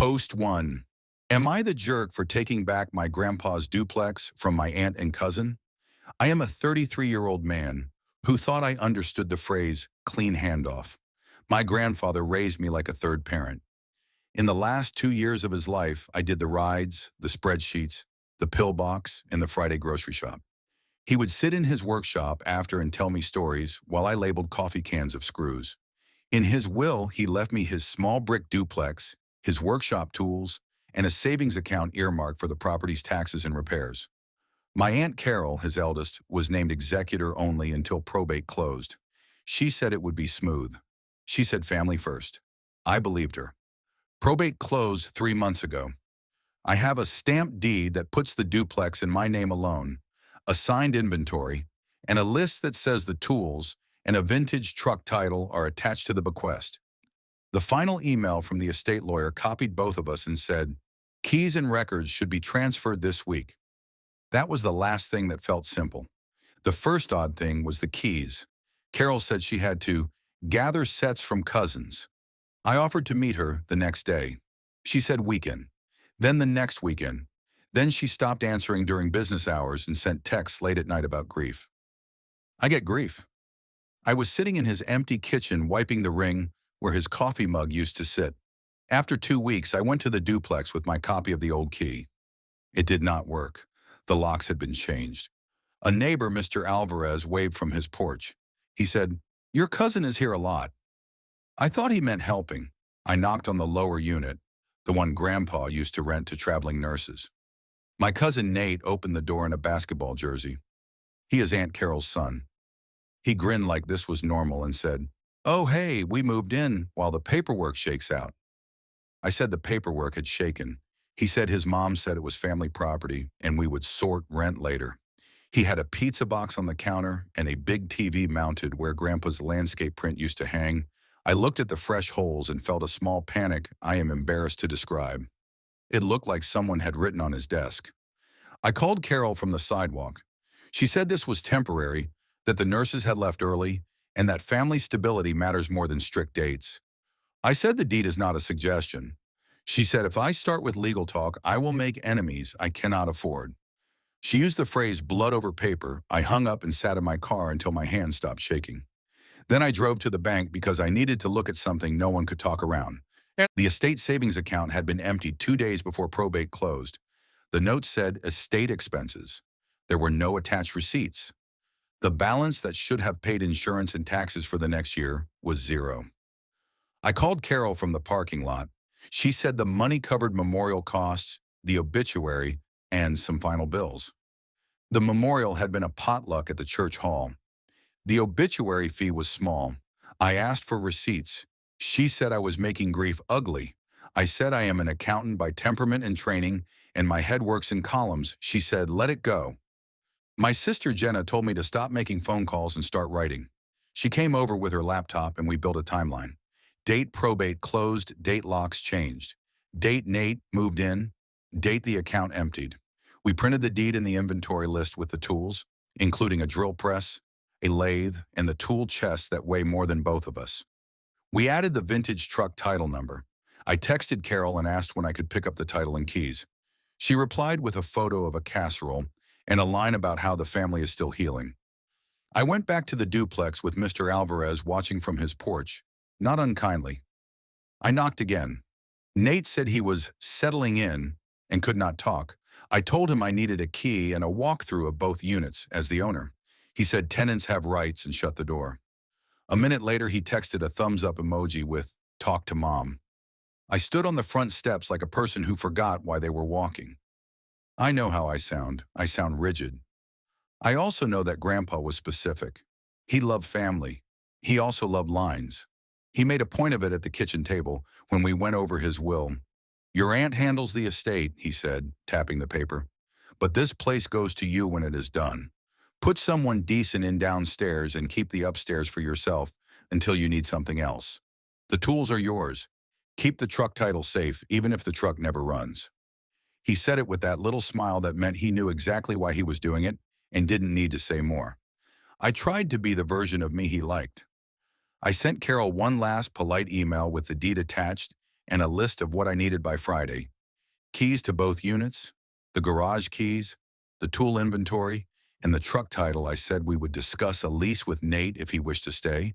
Post 1. Am I the jerk for taking back my grandpa's duplex from my aunt and cousin? I am a 33-year-old man who thought I understood the phrase clean handoff. My grandfather raised me like a third parent. In the last 2 years of his life, I did the rides, the spreadsheets, the pillbox, and the Friday grocery shop. He would sit in his workshop after and tell me stories while I labeled coffee cans of screws. In his will, he left me his small brick duplex, his workshop tools, and a savings account earmarked for the property's taxes and repairs. My Aunt Carol, his eldest, was named executor only until probate closed. She said it would be smooth. She said family first. I believed her. Probate closed 3 months ago. I have a stamped deed that puts the duplex in my name alone, a signed inventory, and a list that says the tools and a vintage truck title are attached to the bequest. The final email from the estate lawyer copied both of us and said, "Keys and records should be transferred this week." That was the last thing that felt simple. The first odd thing was the keys. Carol said she had to gather sets from cousins. I offered to meet her the next day. She said weekend, then the next weekend. Then she stopped answering during business hours and sent texts late at night about grief. I get grief. I was sitting in his empty kitchen wiping the ring where his coffee mug used to sit. After 2 weeks, I went to the duplex with my copy of the old key. It did not work. The locks had been changed. A neighbor, Mr. Alvarez, waved from his porch. He said, "Your cousin is here a lot." I thought he meant helping. I knocked on the lower unit, the one Grandpa used to rent to traveling nurses. My cousin Nate opened the door in a basketball jersey. He is Aunt Carol's son. He grinned like this was normal and said, "Oh, hey, we moved in while the paperwork shakes out." I said the paperwork had shaken. He said his mom said it was family property and we would sort rent later. He had a pizza box on the counter and a big TV mounted where Grandpa's landscape print used to hang. I looked at the fresh holes and felt a small panic I am embarrassed to describe. It looked like someone had written on his desk. I called Carol from the sidewalk. She said this was temporary, that the nurses had left early, and that family stability matters more than strict dates. I said the deed is not a suggestion. She said if I start with legal talk, I will make enemies I cannot afford. She used the phrase blood over paper. I hung up and sat in my car until my hands stopped shaking. Then I drove to the bank because I needed to look at something no one could talk around. The estate savings account had been emptied 2 days before probate closed. The note said estate expenses. There were no attached receipts. The balance that should have paid insurance and taxes for the next year was zero. I called Carol from the parking lot. She said the money covered memorial costs, the obituary, and some final bills. The memorial had been a potluck at the church hall. The obituary fee was small. I asked for receipts. She said I was making grief ugly. I said I am an accountant by temperament and training, and my head works in columns. She said, "Let it go." My sister Jenna told me to stop making phone calls and start writing. She came over with her laptop and we built a timeline. Date probate closed, date locks changed. Date Nate moved in, date the account emptied. We printed the deed in the inventory list with the tools, including a drill press, a lathe, and the tool chests that weigh more than both of us. We added the vintage truck title number. I texted Carol and asked when I could pick up the title and keys. She replied with a photo of a casserole and a line about how the family is still healing. I went back to the duplex with Mr. Alvarez watching from his porch, not unkindly. I knocked again. Nate said he was settling in and could not talk. I told him I needed a key and a walkthrough of both units as the owner. He said tenants have rights and shut the door. A minute later, he texted a thumbs up emoji with "Talk to Mom." I stood on the front steps like a person who forgot why they were walking. I know how I sound. I sound rigid. I also know that Grandpa was specific. He loved family. He also loved lines. He made a point of it at the kitchen table when we went over his will. "Your aunt handles the estate," he said, tapping the paper. "But this place goes to you when it is done. Put someone decent in downstairs and keep the upstairs for yourself until you need something else. The tools are yours. Keep the truck title safe, even if the truck never runs." He said it with that little smile that meant he knew exactly why he was doing it and didn't need to say more. I tried to be the version of me he liked. I sent Carol one last polite email with the deed attached and a list of what I needed by Friday. Keys to both units, the garage keys, the tool inventory, and the truck title. I said we would discuss a lease with Nate if he wished to stay,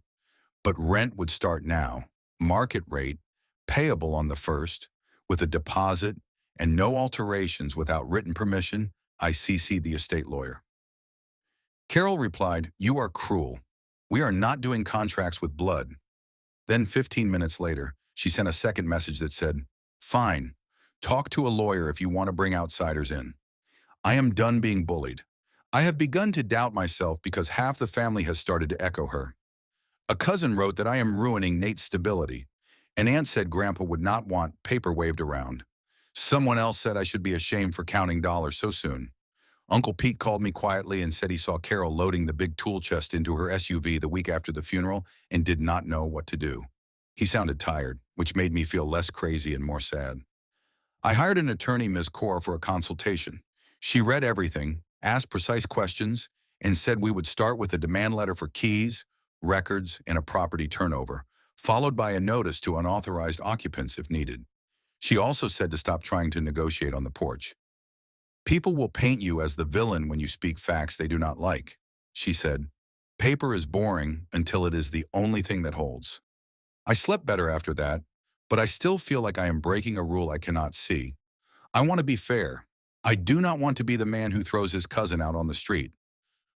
but rent would start now, market rate, payable on the 1st, with a deposit, and no alterations without written permission. I CC'd the estate lawyer. Carol replied, "You are cruel. We are not doing contracts with blood." Then 15 minutes later, she sent a second message that said, "Fine, talk to a lawyer if you want to bring outsiders in. I am done being bullied. I have begun to doubt myself because half the family has started to echo her. A cousin wrote that I am ruining Nate's stability. An aunt said Grandpa would not want paper waved around. Someone else said I should be ashamed for counting dollars so soon. Uncle Pete called me quietly and said he saw Carol loading the big tool chest into her SUV the week after the funeral and did not know what to do. He sounded tired, which made me feel less crazy and more sad. I hired an attorney, Ms. Kaur, for a consultation. She read everything, asked precise questions, and said we would start with a demand letter for keys, records, and a property turnover, followed by a notice to unauthorized occupants if needed. She also said to stop trying to negotiate on the porch. People will paint you as the villain when you speak facts they do not like, she said. Paper is boring until it is the only thing that holds. I slept better after that, but I still feel like I am breaking a rule I cannot see. I want to be fair. I do not want to be the man who throws his cousin out on the street.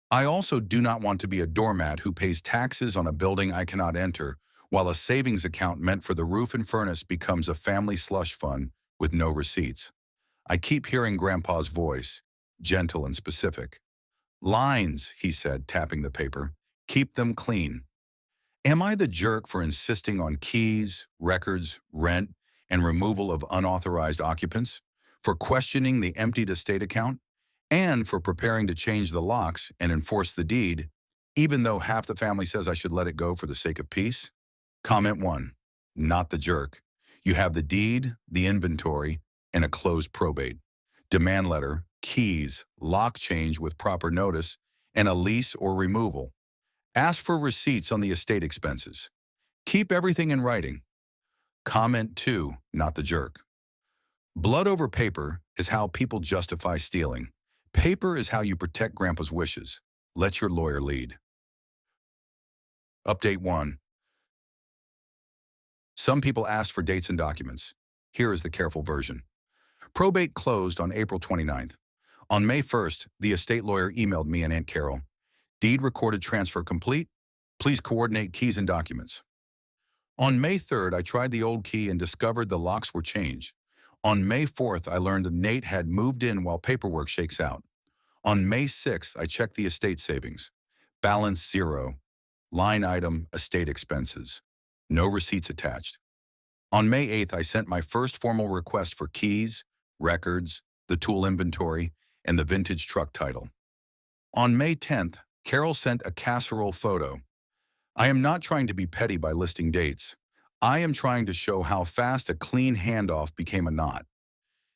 I also do not want to be a doormat who pays taxes on a building I cannot enter, while a savings account meant for the roof and furnace becomes a family slush fund with no receipts. I keep hearing Grandpa's voice, gentle and specific. "Lines," he said, tapping the paper. "Keep them clean." Am I the jerk for insisting on keys, records, rent, and removal of unauthorized occupants? For questioning the emptied estate account? And for preparing to change the locks and enforce the deed, even though half the family says I should let it go for the sake of peace? Comment 1. Not the jerk. You have the deed, the inventory, and a closed probate. Demand letter, keys, lock change with proper notice, and a lease or removal. Ask for receipts on the estate expenses. Keep everything in writing. Comment 2, not the jerk. Blood over paper is how people justify stealing. Paper is how you protect Grandpa's wishes. Let your lawyer lead. Update 1. Some people asked for dates and documents. Here is the careful version. Probate closed on April 29th. On May 1st, the estate lawyer emailed me and Aunt Carol. Deed recorded transfer complete. Please coordinate keys and documents. On May 3rd, I tried the old key and discovered the locks were changed. On May 4th, I learned that Nate had moved in while paperwork shakes out. On May 6th, I checked the estate savings. Balance 0. Line item, estate expenses. No receipts attached. On May 8th, I sent my first formal request for keys, records, the tool inventory, and the vintage truck title. On May 10th, Carol sent a casserole photo. I am not trying to be petty by listing dates. I am trying to show how fast a clean handoff became a knot.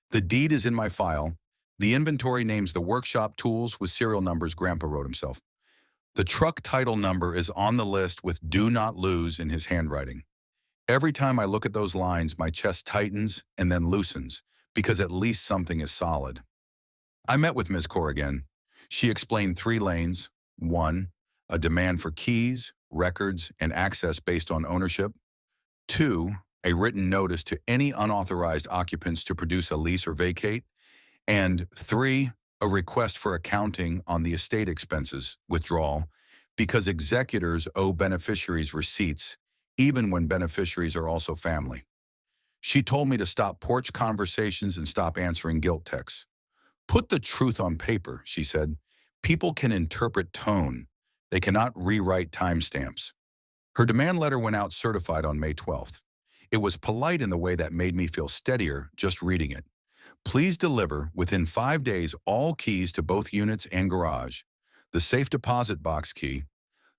The deed is in my file. The inventory names the workshop tools with serial numbers Grandpa wrote himself. The truck title number is on the list with "do not lose" in his handwriting. Every time I look at those lines, my chest tightens and then loosens, because at least something is solid. I met with Ms. Kaur again. She explained 3 lanes. 1, a demand for keys, records, and access based on ownership. 2, a written notice to any unauthorized occupants to produce a lease or vacate. And 3, a request for accounting on the estate expenses withdrawal, because executors owe beneficiaries receipts, even when beneficiaries are also family. She told me to stop porch conversations and stop answering guilt texts. Put the truth on paper, she said. People can interpret tone. They cannot rewrite timestamps. Her demand letter went out certified on May 12th. It was polite in the way that made me feel steadier just reading it. Please deliver within 5 days all keys to both units and garage, the safe deposit box key,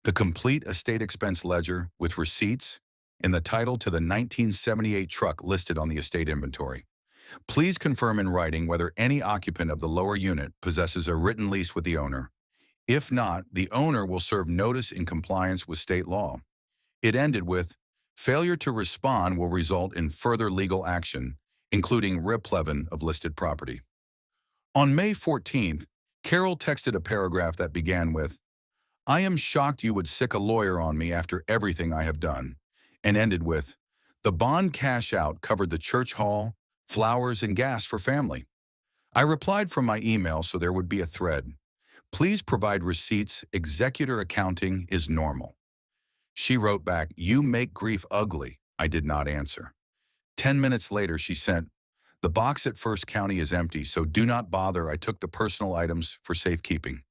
the complete estate expense ledger with receipts, and the title to the 1978 truck listed on the estate inventory. Please confirm in writing whether any occupant of the lower unit possesses a written lease with the owner. If not, the owner will serve notice in compliance with state law. It ended with, Failure to respond will result in further legal action, including replevin of listed property. On May 14th, Carol texted a paragraph that began with, "I am shocked you would sick a lawyer on me after everything I have done," and ended with, "The bond cash out covered the church hall, flowers, and gas for family." I replied from my email so there would be a thread. "Please provide receipts. Executor accounting is normal." She wrote back, "You make grief ugly." I did not answer. 10 minutes later, she sent, "The box at First County is empty, so do not bother. I took the personal items for safekeeping."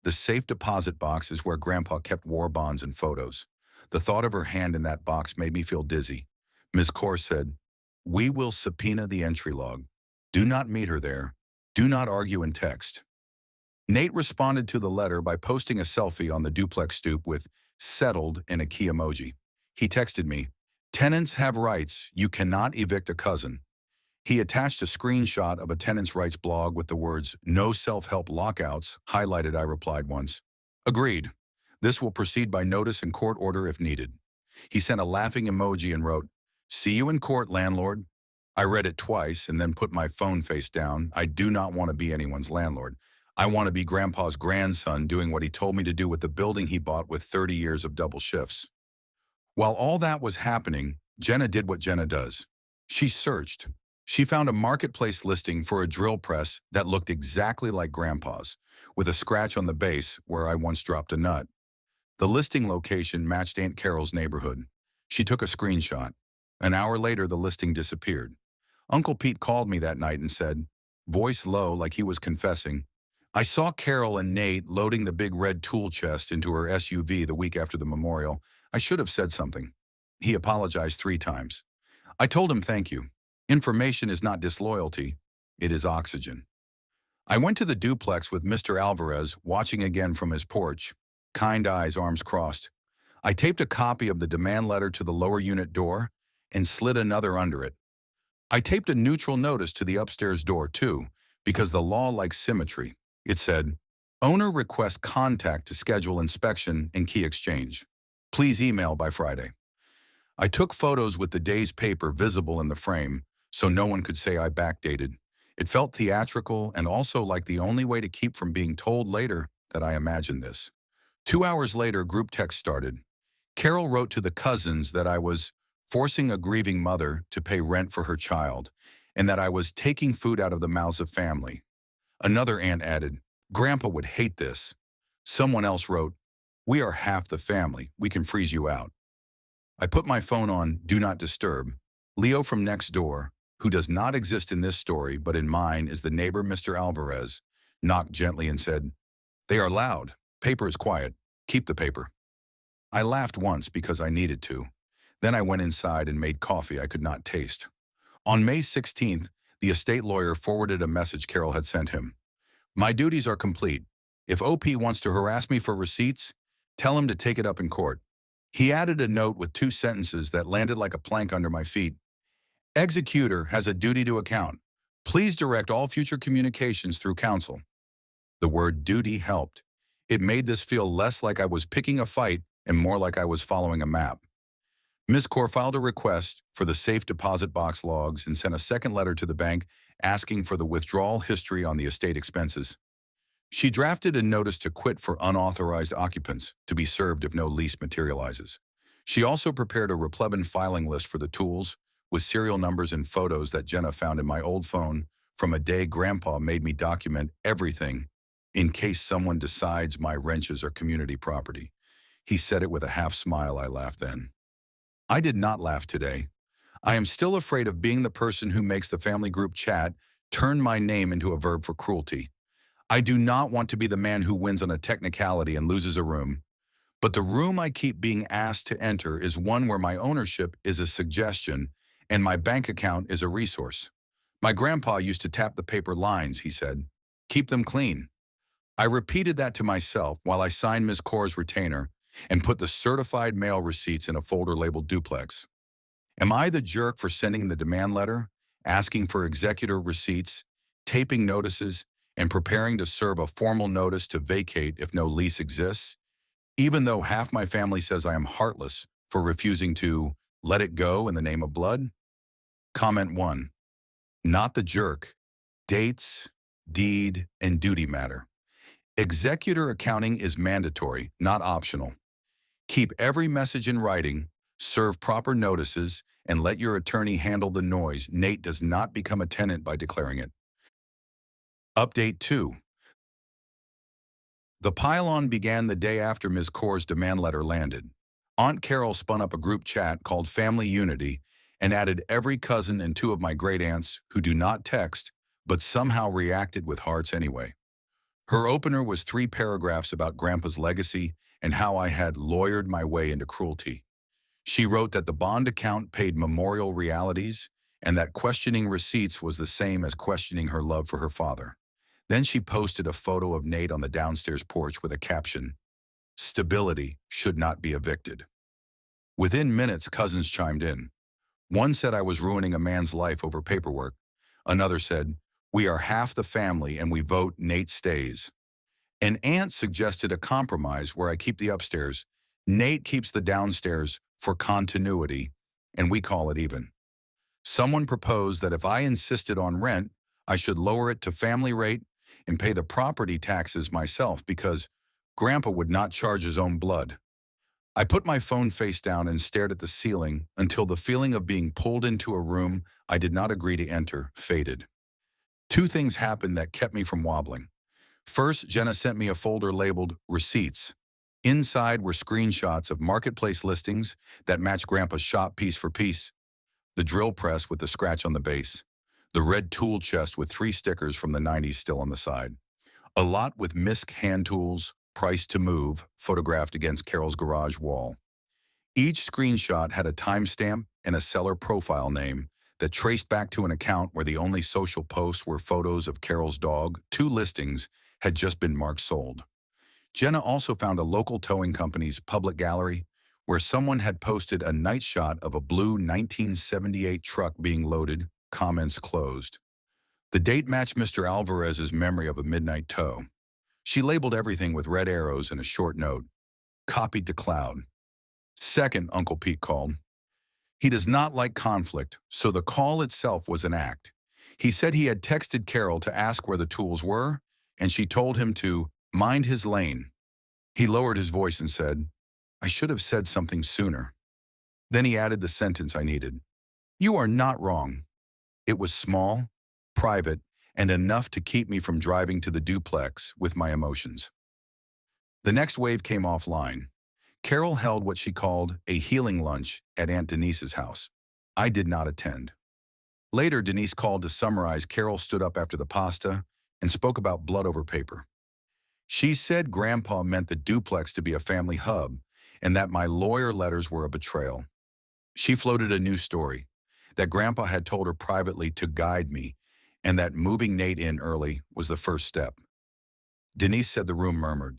The safe deposit box is where Grandpa kept war bonds and photos. The thought of her hand in that box made me feel dizzy. Ms. Kaur said, "We will subpoena the entry log. Do not meet her there. Do not argue in text." Nate responded to the letter by posting a selfie on the duplex stoop with "settled" in a key emoji. He texted me, "Tenants have rights. You cannot evict a cousin." He attached a screenshot of a tenants' rights blog with the words, "No self-help lockouts," highlighted. I replied once, "Agreed. This will proceed by notice and court order if needed." He sent a laughing emoji and wrote, "See you in court, landlord." I read it twice and then put my phone face down. I do not want to be anyone's landlord. I want to be Grandpa's grandson doing what he told me to do with the building he bought with 30 years of double shifts. While all that was happening, Jenna did what Jenna does. She searched. She found a marketplace listing for a drill press that looked exactly like Grandpa's, with a scratch on the base where I once dropped a nut. The listing location matched Aunt Carol's neighborhood. She took a screenshot. An hour later, the listing disappeared. Uncle Pete called me that night and said, voice low like he was confessing, "I saw Carol and Nate loading the big red tool chest into her SUV the week after the memorial. I should have said something." He apologized 3 times. I told him thank you. Information is not disloyalty, it is oxygen. I went to the duplex with Mr. Alvarez, watching again from his porch. Kind eyes, arms crossed. I taped a copy of the demand letter to the lower unit door and slid another under it. I taped a neutral notice to the upstairs door too, because the law likes symmetry. It said, "Owner requests contact to schedule inspection and key exchange. Please email by Friday." I took photos with the day's paper visible in the frame, so no one could say I backdated. It felt theatrical and also like the only way to keep from being told later that I imagined this. 2 hours later, group text started. Carol wrote to the cousins that I was forcing a grieving mother to pay rent for her child, and that I was taking food out of the mouths of family. Another aunt added, "Grandpa would hate this." Someone else wrote, "We are half the family. We can freeze you out." I put my phone on Do Not Disturb. Leo from next door, who does not exist in this story but in mine is the neighbor Mr. Alvarez, knocked gently and said, "They are loud. Paper is quiet. Keep the paper." I laughed once because I needed to. Then I went inside and made coffee I could not taste. On May 16th, the estate lawyer forwarded a message Carol had sent him. "My duties are complete. If OP wants to harass me for receipts, tell him to take it up in court." He added a note with 2 sentences that landed like a plank under my feet. "Executor has a duty to account. Please direct all future communications through counsel." The word duty helped. It made this feel less like I was picking a fight and more like I was following a map. Ms. Kaur filed a request for the safe deposit box logs and sent a second letter to the bank asking for the withdrawal history on the estate expenses. She drafted a notice to quit for unauthorized occupants to be served if no lease materializes. She also prepared a replevin filing list for the tools with serial numbers and photos that Jenna found in my old phone from a day Grandpa made me document everything in case someone decides my wrenches are community property. He said it with a half smile. I laughed then. I did not laugh today. I am still afraid of being the person who makes the family group chat turn my name into a verb for cruelty. I do not want to be the man who wins on a technicality and loses a room. But the room I keep being asked to enter is one where my ownership is a suggestion and my bank account is a resource. My grandpa used to tap the paper lines, he said. Keep them clean. I repeated that to myself while I signed Ms. Kaur's retainer and put the certified mail receipts in a folder labeled Duplex. Am I the jerk for sending the demand letter, asking for executor receipts, taping notices, and preparing to serve a formal notice to vacate if no lease exists, even though half my family says I am heartless for refusing to Let it go in the name of blood? Comment 1. Not the jerk. Dates, deed, and duty matter. Executor accounting is mandatory, not optional. Keep every message in writing, serve proper notices, and let your attorney handle the noise. Nate does not become a tenant by declaring it. Update 2. The pile-on began the day after Ms. Kaur's demand letter landed. Aunt Carol spun up a group chat called Family Unity and added every cousin and 2 of my great-aunts who do not text, but somehow reacted with hearts anyway. Her opener was 3 paragraphs about Grandpa's legacy and how I had lawyered my way into cruelty. She wrote that the bond account paid memorial realities and that questioning receipts was the same as questioning her love for her father. Then she posted a photo of Nate on the downstairs porch with a caption, "Stability should not be evicted." Within minutes, cousins chimed in. One said I was ruining a man's life over paperwork. Another said, "We are half the family and we vote Nate stays." An aunt suggested a compromise where I keep the upstairs, Nate keeps the downstairs for continuity, and we call it even. Someone proposed that if I insisted on rent, I should lower it to family rate and pay the property taxes myself because Grandpa would not charge his own blood. I put my phone face down and stared at the ceiling until the feeling of being pulled into a room I did not agree to enter faded. 2 things happened that kept me from wobbling. First, Jenna sent me a folder labeled Receipts. Inside were screenshots of marketplace listings that matched Grandpa's shop piece for piece. The drill press with the scratch on the base. The red tool chest with 3 stickers from the 90s still on the side. A lot with Misk hand tools, price to move, photographed against Carol's garage wall. Each screenshot had a timestamp and a seller profile name that traced back to an account where the only social posts were photos of Carol's dog. 2 listings had just been marked sold. Jenna also found a local towing company's public gallery where someone had posted a night shot of a blue 1978 truck being loaded, comments closed. The date matched Mr. Alvarez's memory of a midnight tow. She labeled everything with red arrows and a short note, copied to cloud. Second, Uncle Pete called. He does not like conflict, so the call itself was an act. He said he had texted Carol to ask where the tools were, and she told him to mind his lane. He lowered his voice and said, "I should have said something sooner." Then he added the sentence I needed. "You are not wrong." It was small, private, and enough to keep me from driving to the duplex with my emotions. The next wave came offline. Carol held what she called a healing lunch at Aunt Denise's house. I did not attend. Later, Denise called to summarize. Carol stood up after the pasta and spoke about blood over paper. She said Grandpa meant the duplex to be a family hub and that my lawyer letters were a betrayal. She floated a new story, that Grandpa had told her privately to guide me and that moving Nate in early was the first step. Denise said the room murmured.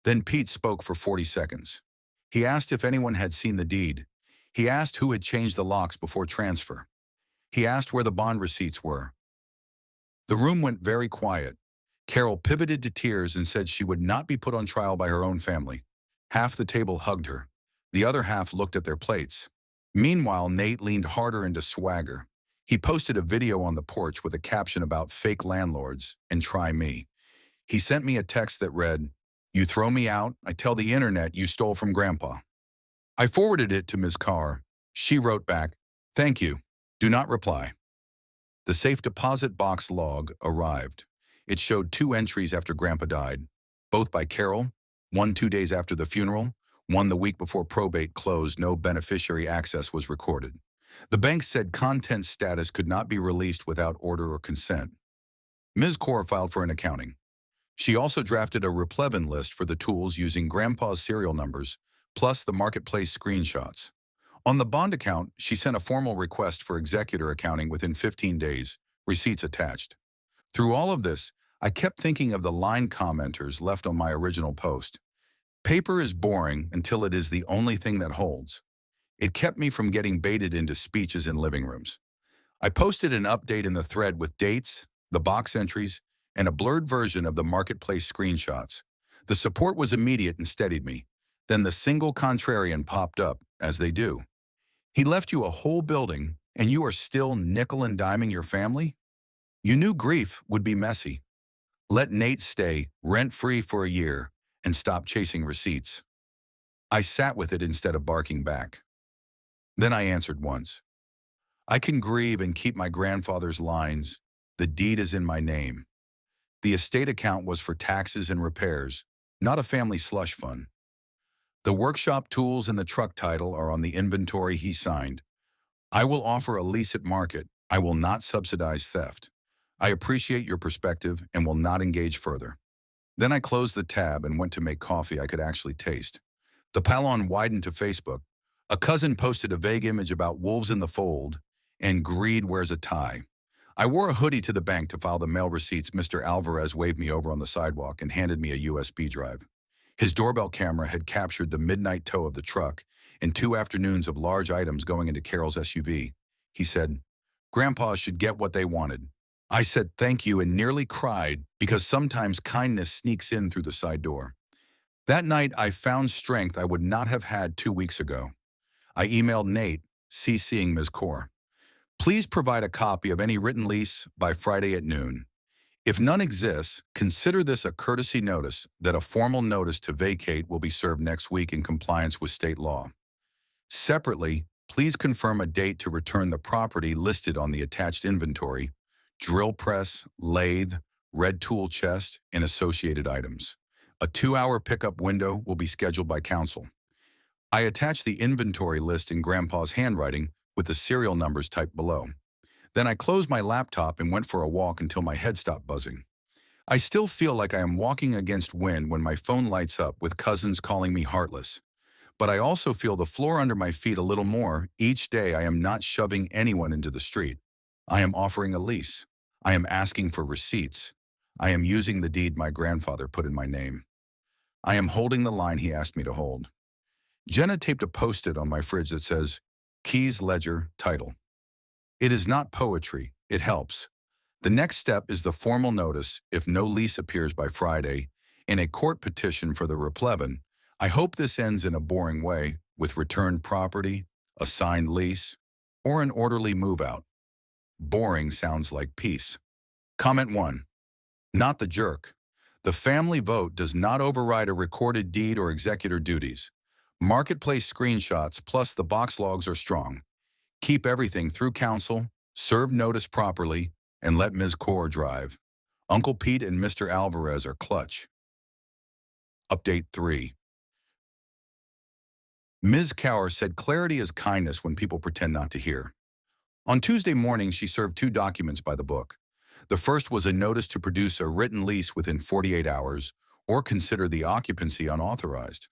Then Pete spoke for 40 seconds. He asked if anyone had seen the deed. He asked who had changed the locks before transfer. He asked where the bond receipts were. The room went very quiet. Carol pivoted to tears and said she would not be put on trial by her own family. Half the table hugged her. The other half looked at their plates. Meanwhile, Nate leaned harder into swagger. He posted a video on the porch with a caption about fake landlords and try me. He sent me a text that read, "You throw me out, I tell the internet you stole from Grandpa." I forwarded it to Ms. Kaur. She wrote back, "Thank you. Do not reply." The safe deposit box log arrived. It showed 2 entries after Grandpa died, both by Carol, one 2 days after the funeral, one the week before probate closed. No beneficiary access was recorded. The bank said content status could not be released without order or consent. Ms. Kaur filed for an accounting. She also drafted a replevin list for the tools using Grandpa's serial numbers, plus the marketplace screenshots. On the bond account, she sent a formal request for executor accounting within 15 days, receipts attached. Through all of this, I kept thinking of the line commenters left on my original post. Paper is boring until it is the only thing that holds. It kept me from getting baited into speeches in living rooms. I posted an update in the thread with dates, the box entries, and a blurred version of the marketplace screenshots. The support was immediate and steadied me. Then the single contrarian popped up, as they do. He left you a whole building, and you are still nickel and diming your family? You knew grief would be messy. Let Nate stay rent-free for a year and stop chasing receipts. I sat with it instead of barking back. Then I answered once. I can grieve and keep my grandfather's lines. The deed is in my name. The estate account was for taxes and repairs, not a family slush fund. The workshop tools and the truck title are on the inventory he signed. I will offer a lease at market. I will not subsidize theft. I appreciate your perspective and will not engage further. Then I closed the tab and went to make coffee I could actually taste. The pylon widened to Facebook. A cousin posted a vague image about wolves in the fold, and greed wears a tie. I wore a hoodie to the bank to file the mail receipts. Mr. Alvarez waved me over on the sidewalk and handed me a USB drive. His doorbell camera had captured the midnight tow of the truck and 2 afternoons of large items going into Carol's SUV. He said, "Grandpas should get what they wanted." I said thank you and nearly cried because sometimes kindness sneaks in through the side door. That night, I found strength I would not have had 2 weeks ago. I emailed Nate, CCing Ms. Core. Please provide a copy of any written lease by Friday at noon. If none exists, consider this a courtesy notice that a formal notice to vacate will be served next week in compliance with state law. Separately, please confirm a date to return the property listed on the attached inventory, drill press, lathe, red tool chest, and associated items. A 2-hour pickup window will be scheduled by counsel. I attached the inventory list in Grandpa's handwriting with the serial numbers typed below. Then I closed my laptop and went for a walk until my head stopped buzzing. I still feel like I am walking against wind when my phone lights up with cousins calling me heartless. But I also feel the floor under my feet a little more each day. I am not shoving anyone into the street. I am offering a lease. I am asking for receipts. I am using the deed my grandfather put in my name. I am holding the line he asked me to hold. Jenna taped a post-it on my fridge that says, Keys Ledger Title. It is not poetry, it helps. The next step is the formal notice if no lease appears by Friday and a court petition for the replevin. I hope this ends in a boring way with returned property, a signed lease, or an orderly move-out. Boring sounds like peace. Comment 1. Not the jerk. The family vote does not override a recorded deed or executor duties. Marketplace screenshots plus the box logs are strong. Keep everything through counsel, serve notice properly, and let Ms. Core drive. Uncle Pete and Mr. Alvarez are clutch. Update 3. Ms. Cower said clarity is kindness when people pretend not to hear. On Tuesday morning, she served 2 documents by the book. The first was a notice to produce a written lease within 48 hours or consider the occupancy unauthorized.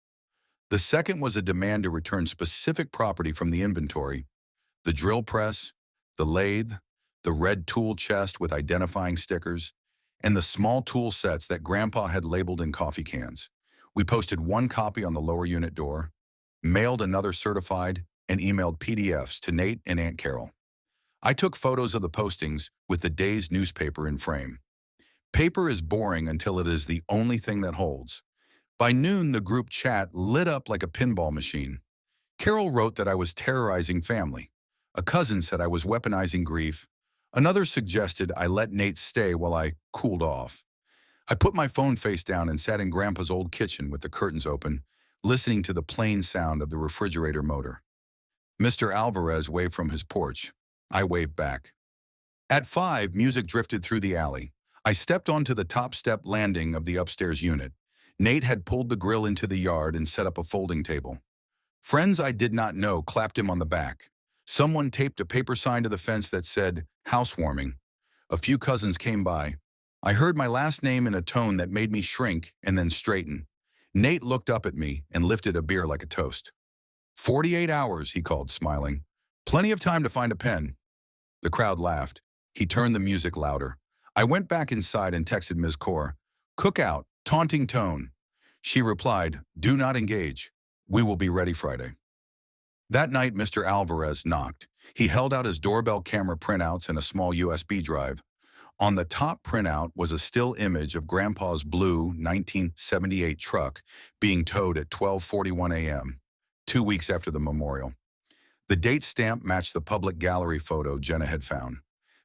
The second was a demand to return specific property from the inventory: the drill press, the lathe, the red tool chest with identifying stickers, and the small tool sets that Grandpa had labeled in coffee cans. We posted 1 copy on the lower unit door, mailed another certified, and emailed PDFs to Nate and Aunt Carol. I took photos of the postings with the day's newspaper in frame. Paper is boring until it is the only thing that holds. By noon, the group chat lit up like a pinball machine. Carol wrote that I was terrorizing family. A cousin said I was weaponizing grief. Another suggested I let Nate stay while I cooled off. I put my phone face down and sat in Grandpa's old kitchen with the curtains open, listening to the plain sound of the refrigerator motor. Mr. Alvarez waved from his porch. I waved back. At 5, music drifted through the alley. I stepped onto the top step landing of the upstairs unit. Nate had pulled the grill into the yard and set up a folding table. Friends I did not know clapped him on the back. Someone taped a paper sign to the fence that said, housewarming. A few cousins came by. I heard my last name in a tone that made me shrink and then straighten. Nate looked up at me and lifted a beer like a toast. 48 hours, he called, smiling. Plenty of time to find a pen. The crowd laughed. He turned the music louder. I went back inside and texted Ms. Core. Cookout, taunting tone. She replied, do not engage. We will be ready Friday. That night, Mr. Alvarez knocked. He held out his doorbell camera printouts and a small USB drive. On the top printout was a still image of Grandpa's blue 1978 truck being towed at 12:41 a.m., 2 weeks after the memorial. The date stamp matched the public gallery photo Jenna had found.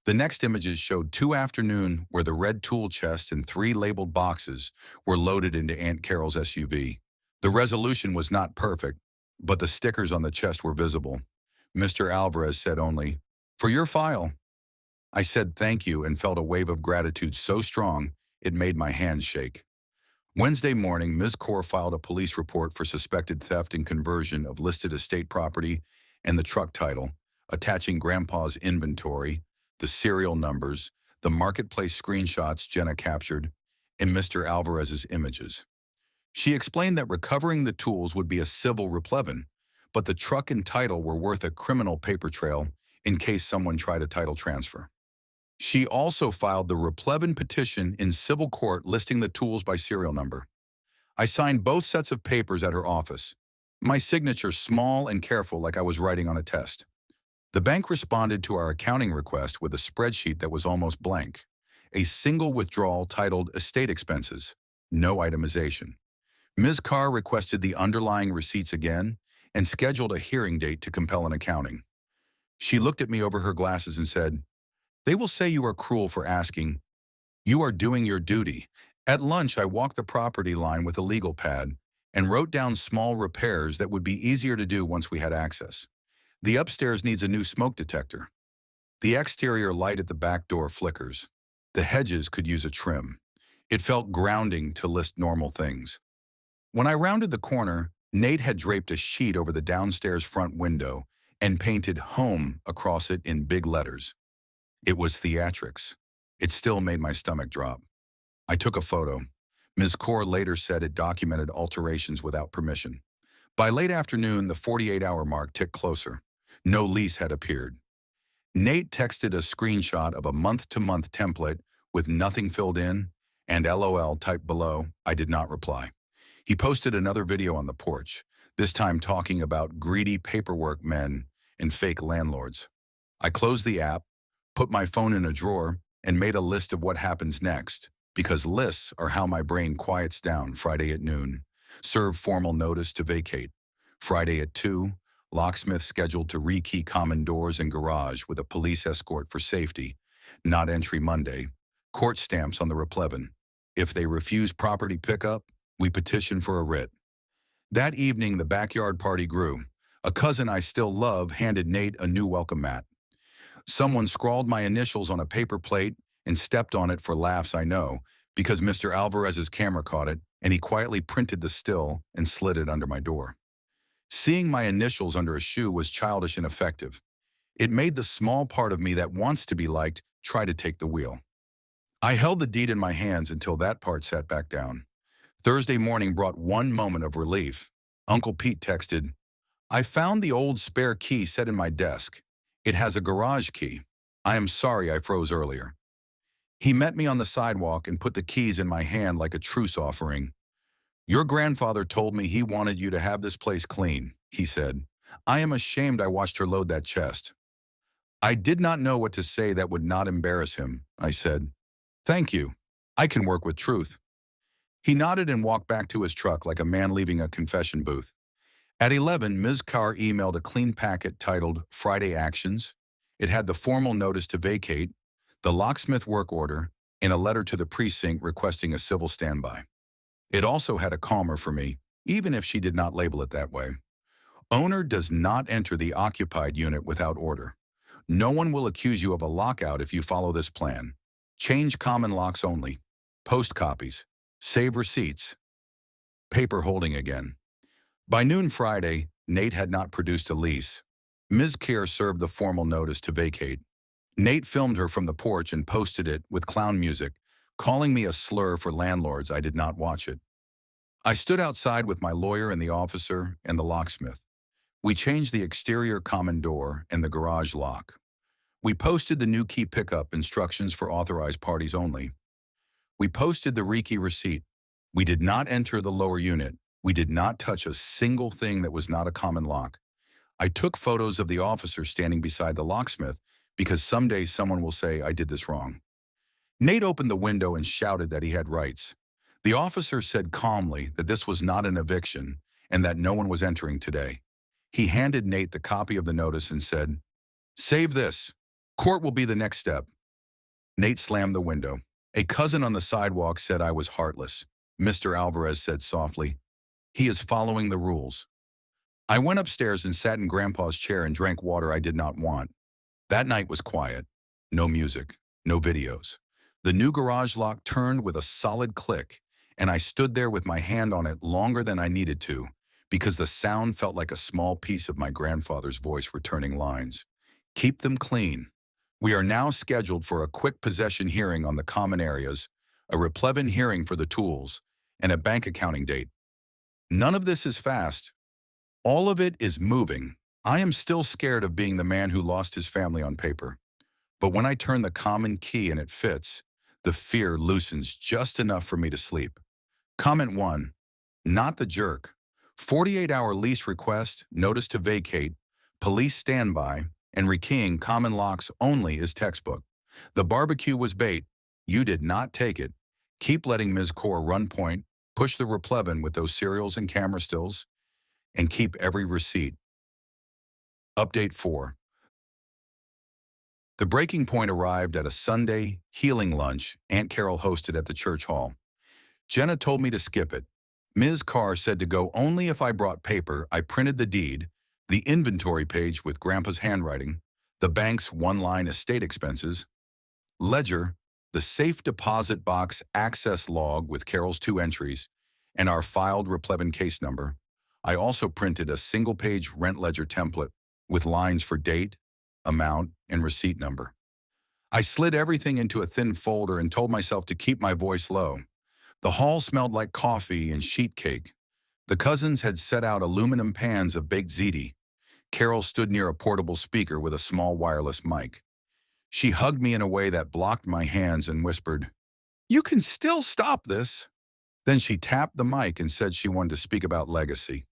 The next images showed 2 afternoons where the red tool chest and 3 labeled boxes were loaded into Aunt Carol's SUV. The resolution was not perfect, but the stickers on the chest were visible. Mr. Alvarez said only, "For your file." I said thank you and felt a wave of gratitude so strong it made my hands shake. Wednesday morning, Ms. Kaur filed a police report for suspected theft and conversion of listed estate property and the truck title, attaching Grandpa's inventory, the serial numbers, the marketplace screenshots Jenna captured, and Mr. Alvarez's images. She explained that recovering the tools would be a civil replevin, but the truck and title were worth a criminal paper trail in case someone tried a title transfer. She also filed the replevin petition in civil court listing the tools by serial number. I signed both sets of papers at her office, my signature small and careful like I was writing on a test. The bank responded to our accounting request with a spreadsheet that was almost blank, a single withdrawal titled Estate Expenses, no itemization. Ms. Carr requested the underlying receipts again and scheduled a hearing date to compel an accounting. She looked at me over her glasses and said, "They will say you are cruel for asking. You are doing your duty." At lunch, I walked the property line with a legal pad and wrote down small repairs that would be easier to do once we had access. The upstairs needs a new smoke detector. The exterior light at the back door flickers. The hedges could use a trim. It felt grounding to list normal things. When I rounded the corner, Nate had draped a sheet over the downstairs front window and painted "Home" across it in big letters. It was theatrics. It still made my stomach drop. I took a photo. Ms. Kaur later said it documented alterations without permission. By late afternoon, the 48-hour mark ticked closer. No lease had appeared. Nate texted a screenshot of a month-to-month template with nothing filled in and LOL typed below. I did not reply. He posted another video on the porch, this time talking about greedy paperwork men and fake landlords. I closed the app, put my phone in a drawer, and made a list of what happens next, because lists are how my brain quiets down. Friday at noon. Serve formal notice to vacate. Friday at 2. Locksmith scheduled to rekey common doors and garage with a police escort for safety. Not entry Monday. Court stamps on the replevin. If they refuse property pickup, we petition for a writ. That evening, the backyard party grew. A cousin I still love handed Nate a new welcome mat. Someone scrawled my initials on a paper plate and stepped on it for laughs, I know, because Mr. Alvarez's camera caught it, and he quietly printed the still and slid it under my door. Seeing my initials under a shoe was childish and effective. It made the small part of me that wants to be liked try to take the wheel. I held the deed in my hands until that part sat back down. Thursday morning brought one moment of relief. Uncle Pete texted, "I found the old spare key set in my desk. It has a garage key. I am sorry I froze earlier." He met me on the sidewalk and put the keys in my hand like a truce offering. "Your grandfather told me he wanted you to have this place clean," he said. "I am ashamed I watched her load that chest." I did not know what to say that would not embarrass him. I said, "Thank you. I can work with truth." He nodded and walked back to his truck like a man leaving a confession booth. At 11, Ms. Carr emailed a clean packet titled Friday Actions. It had the formal notice to vacate, the locksmith work order, and a letter to the precinct requesting a civil standby. It also had a calmer for me, even if she did not label it that way. Owner does not enter the occupied unit without order. No one will accuse you of a lockout if you follow this plan. Change common locks only. Post copies. Save receipts. Paper holding again. By noon Friday, Nate had not produced a lease. Ms. Keir served the formal notice to vacate. Nate filmed her from the porch and posted it with clown music, calling me a slur for landlords. I did not watch it. I stood outside with my lawyer and the officer and the locksmith. We changed the exterior common door and the garage lock. We posted the new key pickup instructions for authorized parties only. We posted the rekey receipt. We did not enter the lower unit. We did not touch a single thing that was not a common lock. I took photos of the officer standing beside the locksmith because someday someone will say I did this wrong. Nate opened the window and shouted that he had rights. The officer said calmly that this was not an eviction and that no one was entering today. He handed Nate the copy of the notice and said, "Save this. Court will be the next step." Nate slammed the window. A cousin on the sidewalk said I was heartless. Mr. Alvarez said softly, "He is following the rules." I went upstairs and sat in Grandpa's chair and drank water I did not want. That night was quiet. No music, no videos. The new garage lock turned with a solid click, and I stood there with my hand on it longer than I needed to, because the sound felt like a small piece of my grandfather's voice returning lines. "Keep them clean. We are now scheduled for a quick possession hearing on the common areas, a replevin hearing for the tools, and a bank accounting date. None of this is fast. All of it is moving. I am still scared of being the man who lost his family on paper. But when I turn the common key and it fits, the fear loosens just enough for me to sleep." Comment 1. Not the jerk. 48-hour lease request, notice to vacate, police standby, and rekeying common locks only is textbook. The barbecue was bait. You did not take it. Keep letting Ms. Core run point, push the replevin with those serials and camera stills, and keep every receipt. Update 4. The breaking point arrived at a Sunday healing lunch Aunt Carol hosted at the church hall. Jenna told me to skip it. Ms. Carr said to go only if I brought paper. I printed the deed, the inventory page with Grandpa's handwriting, the bank's one-line estate expenses, ledger, the safe deposit box access log with Carol's 2 entries, and our filed replevin case number. I also printed a single-page rent ledger template with lines for date, amount, and receipt number. I slid everything into a thin folder and told myself to keep my voice low. The hall smelled like coffee and sheet cake. The cousins had set out aluminum pans of baked ziti. Carol stood near a portable speaker with a small wireless mic. She hugged me in a way that blocked my hands and whispered, "You can still stop this." Then she tapped the mic and said she wanted to speak about legacy.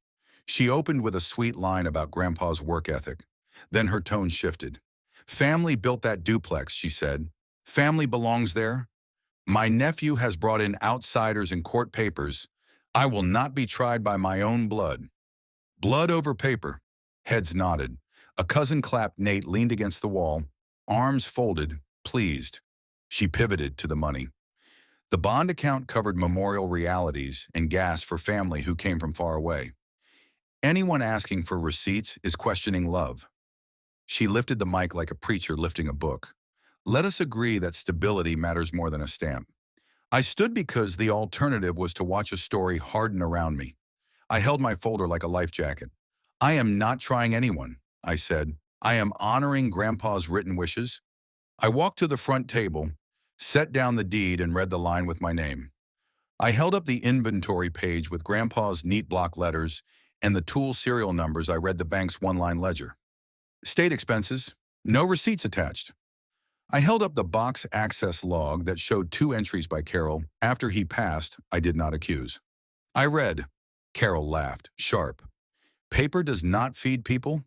She opened with a sweet line about Grandpa's work ethic. Then her tone shifted. "Family built that duplex," she said. "Family belongs there. My nephew has brought in outsiders and court papers. I will not be tried by my own blood." Blood over paper. Heads nodded. A cousin clapped. Nate leaned against the wall, arms folded, pleased. She pivoted to the money. The bond account covered memorial realities and gas for family who came from far away. Anyone asking for receipts is questioning love. She lifted the mic like a preacher lifting a book. "Let us agree that stability matters more than a stamp." I stood because the alternative was to watch a story harden around me. I held my folder like a life jacket. "I am not trying anyone," I said. "I am honoring Grandpa's written wishes." I walked to the front table, set down the deed, and read the line with my name. I held up the inventory page with Grandpa's neat block letters and the tool serial numbers. I read the bank's one-line ledger. State expenses, no receipts attached. I held up the box access log that showed 2 entries by Carol. After he passed, I did not accuse. I read. Carol laughed, sharp. "Paper does not feed people.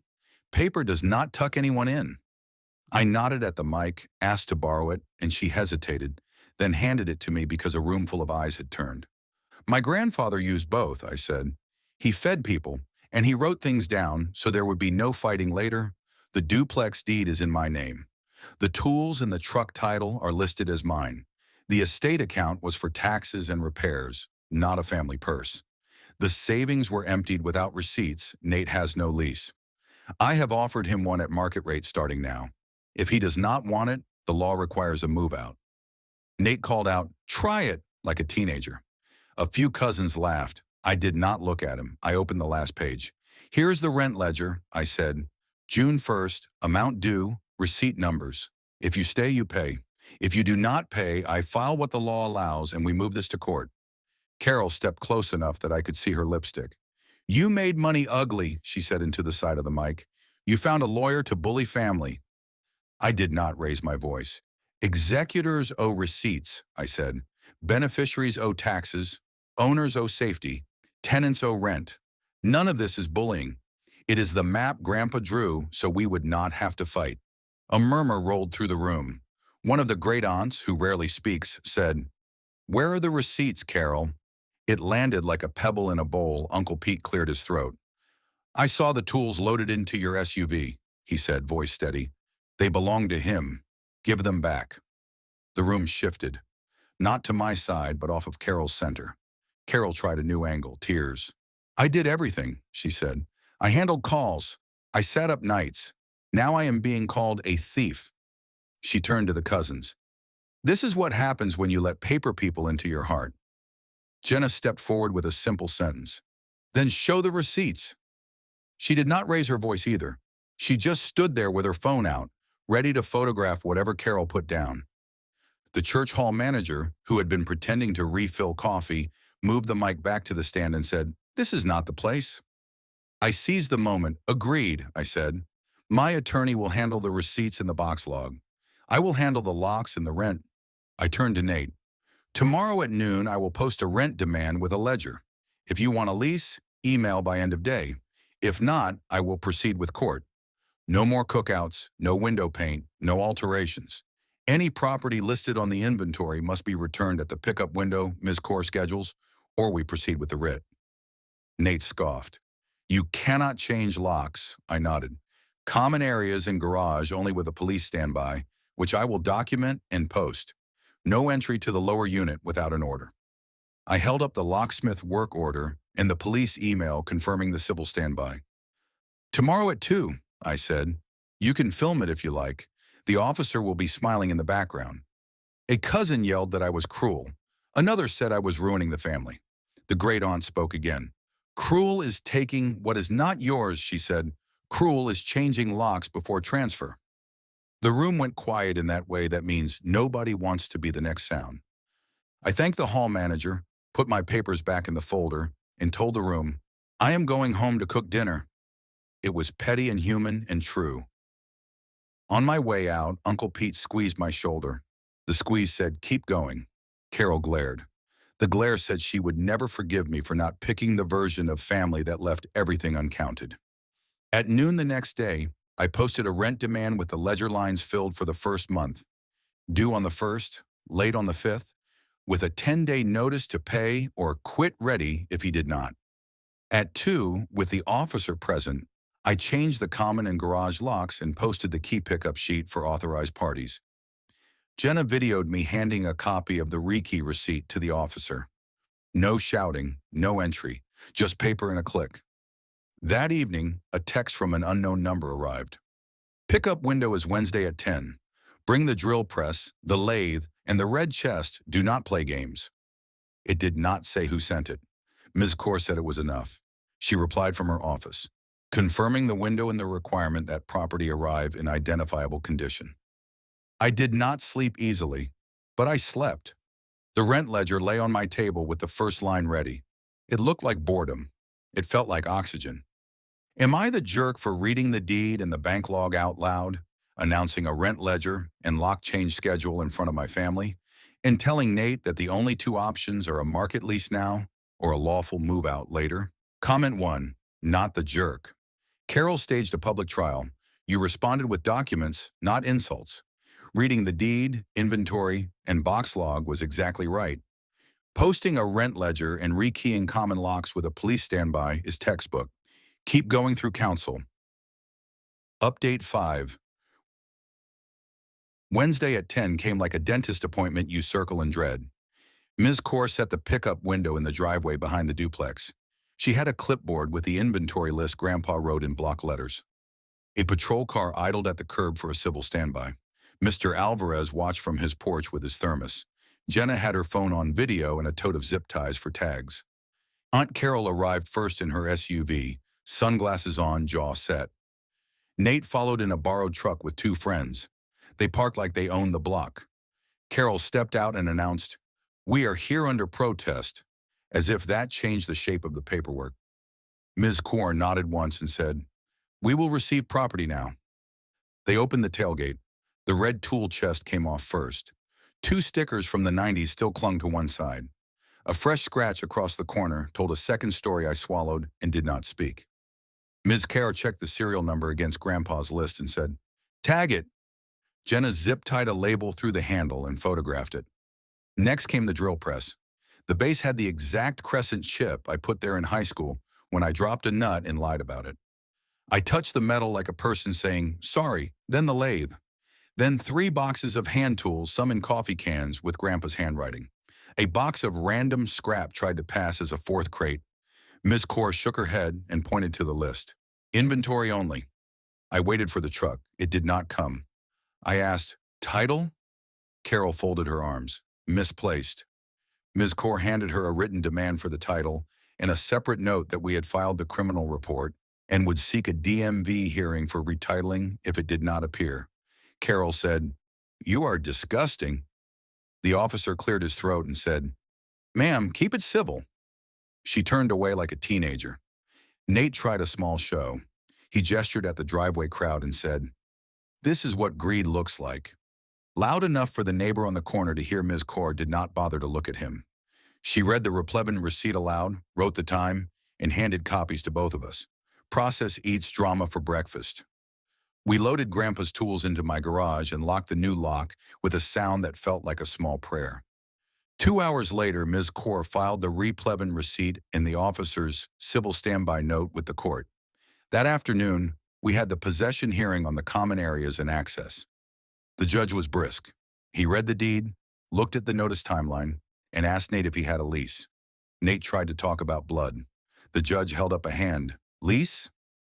Paper does not tuck anyone in." I nodded at the mic, asked to borrow it, and she hesitated, then handed it to me because a room full of eyes had turned. "My grandfather used both," I said. "He fed people, and he wrote things down so there would be no fighting later. The duplex deed is in my name. The tools and the truck title are listed as mine. The estate account was for taxes and repairs, not a family purse. The savings were emptied without receipts. Nate has no lease. I have offered him one at market rate starting now. If he does not want it, the law requires a move-out." Nate called out, "Try it," like a teenager. A few cousins laughed. I did not look at him. I opened the last page. "Here is the rent ledger," I said. "June 1st, amount due, receipt numbers. If you stay, you pay. If you do not pay, I file what the law allows and we move this to court." Carol stepped close enough that I could see her lipstick. "You made money ugly," she said into the side of the mic. "You found a lawyer to bully family." I did not raise my voice. "Executors owe receipts," I said. "Beneficiaries owe taxes. Owners owe safety. Tenants owe rent. None of this is bullying. It is the map Grandpa drew so we would not have to fight." A murmur rolled through the room. One of the great aunts, who rarely speaks, said, "Where are the receipts, Carol?" It landed like a pebble in a bowl. Uncle Pete cleared his throat. I saw the tools loaded into your SUV, he said, voice steady. They belong to him. Give them back. The room shifted, not to my side, but off of Carol's center. Carol tried a new angle, tears. I did everything, she said. I handled calls. I sat up nights. Now I am being called a thief. She turned to the cousins. This is what happens when you let paper people into your heart. Jenna stepped forward with a simple sentence. Then show the receipts. She did not raise her voice either. She just stood there with her phone out, ready to photograph whatever Carol put down. The church hall manager, who had been pretending to refill coffee, moved the mic back to the stand and said, "This is not the place." I seized the moment. "Agreed," I said. "My attorney will handle the receipts and the box log. I will handle the locks and the rent." I turned to Nate. "Tomorrow at noon, I will post a rent demand with a ledger. If you want a lease, email by end of day. If not, I will proceed with court. No more cookouts, no window paint, no alterations. Any property listed on the inventory must be returned at the pickup window Ms. Core schedules, or we proceed with the writ." Nate scoffed. "You cannot change locks," I nodded. "Common areas and garage only with a police standby, which I will document and post. No entry to the lower unit without an order." I held up the locksmith work order and the police email confirming the civil standby. "Tomorrow at 2, I said. "You can film it if you like. The officer will be smiling in the background." A cousin yelled that I was cruel. Another said I was ruining the family. The great aunt spoke again. "Cruel is taking what is not yours," she said. "Cruel is changing locks before transfer." The room went quiet in that way that means nobody wants to be the next sound. I thanked the hall manager, put my papers back in the folder, and told the room, "I am going home to cook dinner." It was petty and human and true. On my way out, Uncle Pete squeezed my shoulder. The squeeze said, "Keep going." Carol glared. The glare said she would never forgive me for not picking the version of family that left everything uncounted. At noon the next day, I posted a rent demand with the ledger lines filled for the first month. Due on the 1st, late on the 5th, with a 10-day notice to pay or quit ready if he did not. At 2, with the officer present, I changed the common and garage locks and posted the key pickup sheet for authorized parties. Jenna videoed me handing a copy of the rekey receipt to the officer. No shouting, no entry, just paper and a click. That evening, a text from an unknown number arrived. "Pickup window is Wednesday at 10. Bring the drill press, the lathe, and the red chest. Do not play games." It did not say who sent it. Ms. Core said it was enough. She replied from her office, confirming the window and the requirement that property arrive in identifiable condition. I did not sleep easily, but I slept. The rent ledger lay on my table with the first line ready. It looked like boredom. It felt like oxygen. Am I the jerk for reading the deed and the bank log out loud, announcing a rent ledger and lock change schedule in front of my family, and telling Nate that the only two options are a market lease now or a lawful move-out later? Comment 1, not the jerk. Carol staged a public trial. You responded with documents, not insults. Reading the deed, inventory, and box log was exactly right. Posting a rent ledger and rekeying common locks with a police standby is textbook. Keep going through counsel. Update 5. Wednesday at 10 came like a dentist appointment you circle and dread. Ms. Core set the pickup window in the driveway behind the duplex. She had a clipboard with the inventory list Grandpa wrote in block letters. A patrol car idled at the curb for a civil standby. Mr. Alvarez watched from his porch with his thermos. Jenna had her phone on video and a tote of zip ties for tags. Aunt Carol arrived first in her SUV, sunglasses on, jaw set. Nate followed in a borrowed truck with 2 friends. They parked like they owned the block. Carol stepped out and announced, "We are here under protest," as if that changed the shape of the paperwork. Ms. Core nodded once and said, "We will receive property now." They opened the tailgate. The red tool chest came off first. 2 stickers from the 90s still clung to one side. A fresh scratch across the corner told a second story I swallowed and did not speak. Ms. Carroll checked the serial number against Grandpa's list and said, "Tag it." Jenna zip-tied a label through the handle and photographed it. Next came the drill press. The base had the exact crescent chip I put there in high school when I dropped a nut and lied about it. I touched the metal like a person saying, sorry, then the lathe. Then 3 boxes of hand tools, some in coffee cans with Grandpa's handwriting. A box of random scrap tried to pass as a 4th crate. Ms. Core shook her head and pointed to the list. Inventory only. I waited for the truck. It did not come. I asked, title? Carol folded her arms. Misplaced. Ms. Core handed her a written demand for the title and a separate note that we had filed the criminal report and would seek a DMV hearing for retitling if it did not appear. Carol said, "You are disgusting." The officer cleared his throat and said, "Ma'am, keep it civil." She turned away like a teenager. Nate tried a small show. He gestured at the driveway crowd and said, "This is what greed looks like." Loud enough for the neighbor on the corner to hear, Ms. Core did not bother to look at him. She read the replevin receipt aloud, wrote the time, and handed copies to both of us. Process eats drama for breakfast. We loaded Grandpa's tools into my garage and locked the new lock with a sound that felt like a small prayer. 2 hours later, Ms. Core filed the replevin receipt and the officer's civil standby note with the court. That afternoon, we had the possession hearing on the common areas and access. The judge was brisk. He read the deed, looked at the notice timeline, and asked Nate if he had a lease. Nate tried to talk about blood. The judge held up a hand. Lease?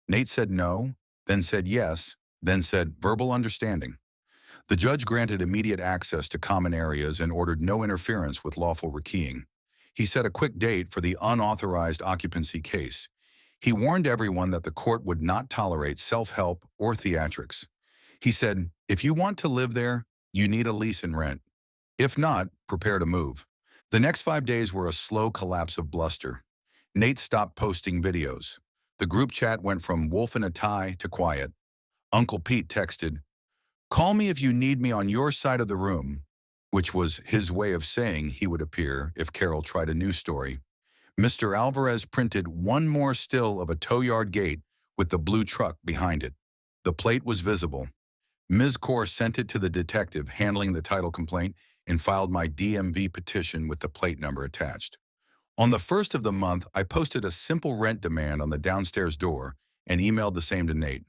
Nate said no, then said yes, then said verbal understanding. The judge granted immediate access to common areas and ordered no interference with lawful rekeying. He set a quick date for the unauthorized occupancy case. He warned everyone that the court would not tolerate self-help or theatrics. He said, if you want to live there, you need a lease and rent. If not, prepare to move. The next 5 days were a slow collapse of bluster. Nate stopped posting videos. The group chat went from wolf in a tie to quiet. Uncle Pete texted, "Call me if you need me on your side of the room," which was his way of saying he would appear if Carol tried a news story. Mr. Alvarez printed one more still of a tow yard gate with the blue truck behind it. The plate was visible. Ms. Core sent it to the detective handling the title complaint and filed my DMV petition with the plate number attached. On the 1st of the month, I posted a simple rent demand on the downstairs door and emailed the same to Nate.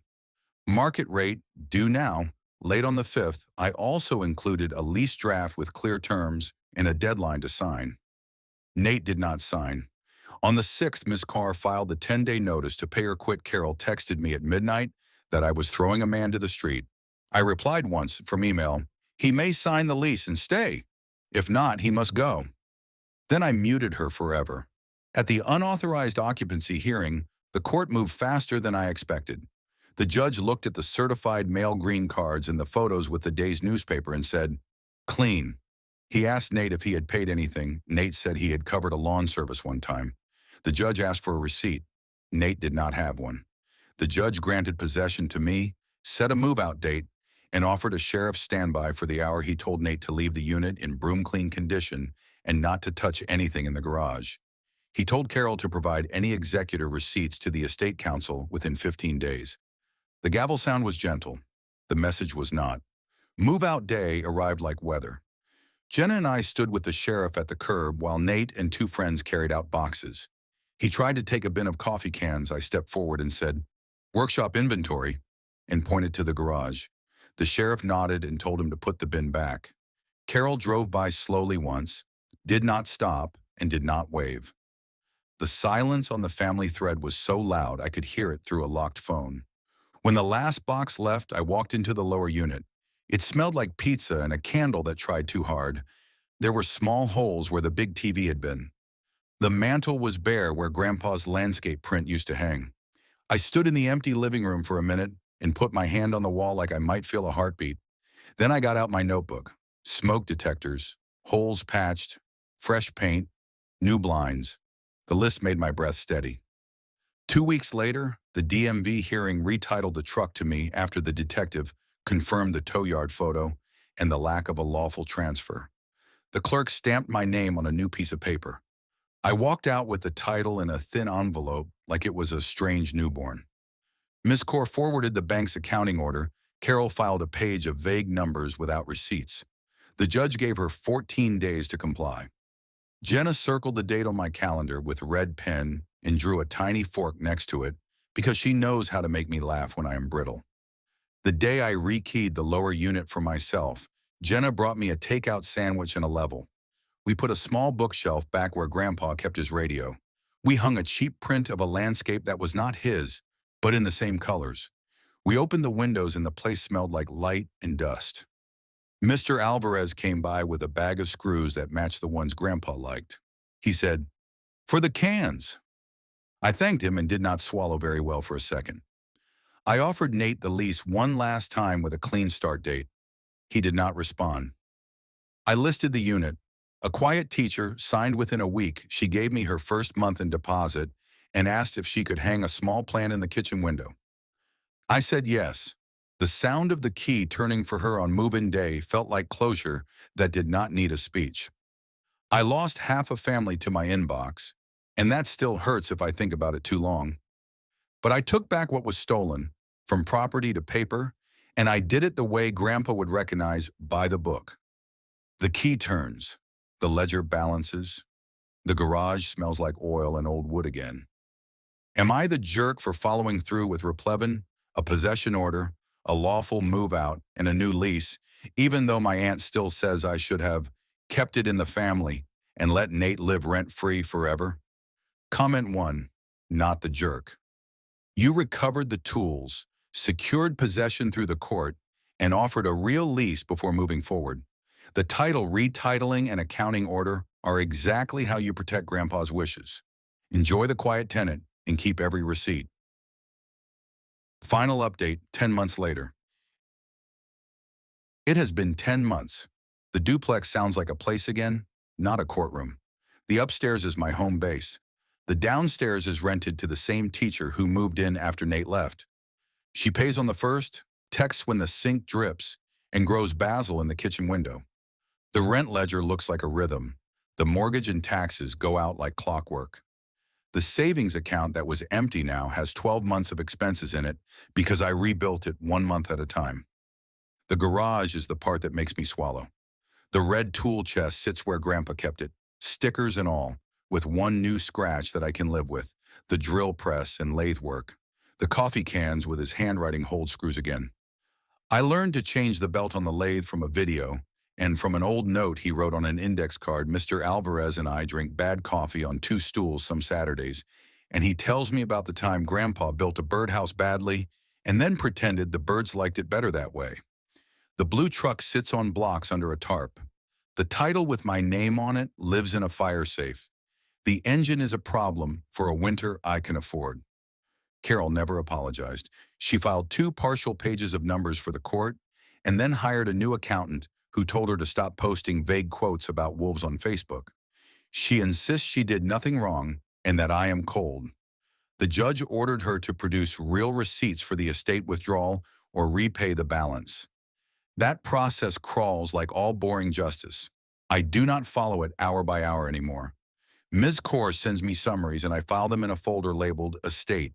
Market rate, due now. Late on the 5th, I also included a lease draft with clear terms and a deadline to sign. Nate did not sign. On the 6th, Ms. Carr filed the 10-day notice to pay or quit. Carol texted me at midnight that I was throwing a man to the street. I replied once from email, "He may sign the lease and stay. If not, he must go." Then I muted her forever. At the unauthorized occupancy hearing, the court moved faster than I expected. The judge looked at the certified mail green cards and the photos with the day's newspaper and said, "Clean." He asked Nate if he had paid anything. Nate said he had covered a lawn service one time. The judge asked for a receipt. Nate did not have one. The judge granted possession to me, set a move-out date, and offered a sheriff's standby for the hour he told Nate to leave the unit in broom-clean condition and not to touch anything in the garage. He told Carol to provide any executor receipts to the estate council within 15 days. The gavel sound was gentle. The message was not. Move-out day arrived like weather. Jenna and I stood with the sheriff at the curb while Nate and 2 friends carried out boxes. He tried to take a bin of coffee cans. I stepped forward and said, "Workshop inventory," and pointed to the garage. The sheriff nodded and told him to put the bin back. Carol drove by slowly once, did not stop, and did not wave. The silence on the family thread was so loud I could hear it through a locked phone. When the last box left, I walked into the lower unit. It smelled like pizza and a candle that tried too hard. There were small holes where the big TV had been. The mantel was bare where Grandpa's landscape print used to hang. I stood in the empty living room for a minute and put my hand on the wall like I might feel a heartbeat. Then I got out my notebook. Smoke detectors, holes patched, fresh paint, new blinds. The list made my breath steady. 2 weeks later, the DMV hearing retitled the truck to me after the detective confirmed the tow yard photo and the lack of a lawful transfer. The clerk stamped my name on a new piece of paper. I walked out with the title in a thin envelope like it was a strange newborn. Ms. Core forwarded the bank's accounting order. Carol filed a page of vague numbers without receipts. The judge gave her 14 days to comply. Jenna circled the date on my calendar with a red pen and drew a tiny fork next to it, because she knows how to make me laugh when I am brittle. The day I rekeyed the lower unit for myself, Jenna brought me a takeout sandwich and a level. We put a small bookshelf back where Grandpa kept his radio. We hung a cheap print of a landscape that was not his, but in the same colors. We opened the windows and the place smelled like light and dust. Mr. Alvarez came by with a bag of screws that matched the ones Grandpa liked. He said, "For the cans." I thanked him and did not swallow very well for a second. I offered Nate the lease one last time with a clean start date. He did not respond. I listed the unit. A quiet teacher signed within a week. She gave me her first month in deposit and asked if she could hang a small plant in the kitchen window. I said yes. The sound of the key turning for her on move-in day felt like closure that did not need a speech. I lost half a family to my inbox, and that still hurts if I think about it too long. But I took back what was stolen, from property to paper, and I did it the way Grandpa would recognize, by the book. The key turns, the ledger balances, the garage smells like oil and old wood again. Am I the jerk for following through with replevin, a possession order, a lawful move-out, and a new lease, even though my aunt still says I should have kept it in the family and let Nate live rent-free forever? Comment 1, not the jerk. You recovered the tools, secured possession through the court, and offered a real lease before moving forward. The title, retitling, and accounting order are exactly how you protect Grandpa's wishes. Enjoy the quiet tenant and keep every receipt. Final update 10 months later. It has been 10 months. The duplex sounds like a place again, not a courtroom. The upstairs is my home base. The downstairs is rented to the same teacher who moved in after Nate left. She pays on the first, texts when the sink drips, and grows basil in the kitchen window. The rent ledger looks like a rhythm. The mortgage and taxes go out like clockwork. The savings account that was empty now has 12 months of expenses in it because I rebuilt it 1 month at a time. The garage is the part that makes me swallow. The red tool chest sits where Grandpa kept it, stickers and all, with one new scratch that I can live with, the drill press and lathe work. The coffee cans with his handwriting hold screws again. I learned to change the belt on the lathe from a video, and from an old note he wrote on an index card, Mr. Alvarez and I drink bad coffee on 2 stools some Saturdays, and he tells me about the time Grandpa built a birdhouse badly and then pretended the birds liked it better that way. The blue truck sits on blocks under a tarp. The title with my name on it lives in a fire safe. The engine is a problem for a winter I can afford. Carol never apologized. She filed 2 partial pages of numbers for the court and then hired a new accountant who told her to stop posting vague quotes about wolves on Facebook. She insists she did nothing wrong and that I am cold. The judge ordered her to produce real receipts for the estate withdrawal or repay the balance. That process crawls like all boring justice. I do not follow it hour by hour anymore. Ms. Kaur sends me summaries and I file them in a folder labeled Estate.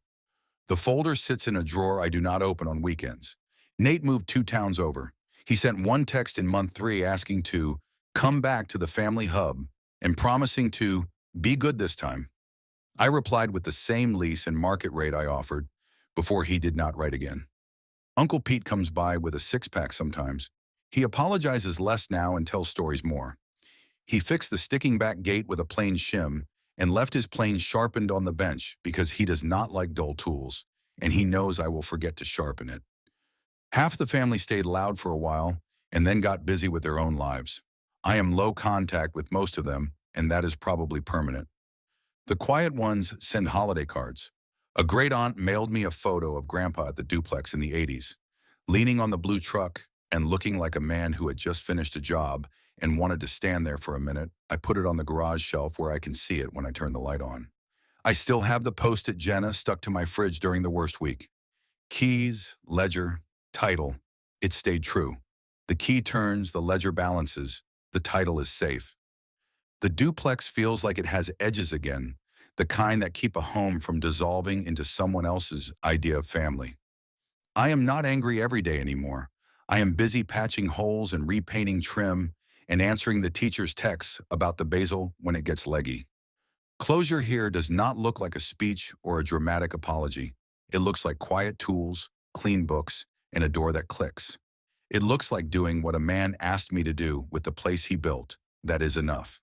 The folder sits in a drawer I do not open on weekends. Nate moved 2 towns over. He sent 1 text in month 3 asking to come back to the family hub and promising to be good this time. I replied with the same lease and market rate I offered before he did not write again. Uncle Pete comes by with a 6-pack sometimes. He apologizes less now and tells stories more. He fixed the sticking back gate with a plain shim and left his plane sharpened on the bench because he does not like dull tools, and he knows I will forget to sharpen it. Half the family stayed loud for a while and then got busy with their own lives. I am low contact with most of them, and that is probably permanent. The quiet ones send holiday cards. A great aunt mailed me a photo of Grandpa at the duplex in the 80s, leaning on the blue truck and looking like a man who had just finished a job and wanted to stand there for a minute. I put it on the garage shelf where I can see it when I turn the light on. I still have the post-it Jenna stuck to my fridge during the worst week. Keys, ledger, title, it stayed true. The key turns, the ledger balances, the title is safe. The duplex feels like it has edges again, the kind that keep a home from dissolving into someone else's idea of family. I am not angry every day anymore. I am busy patching holes and repainting trim and answering the teacher's texts about the basil when it gets leggy. Closure here does not look like a speech or a dramatic apology. It looks like quiet tools, clean books, and a door that clicks. It looks like doing what a man asked me to do with the place he built. That is enough.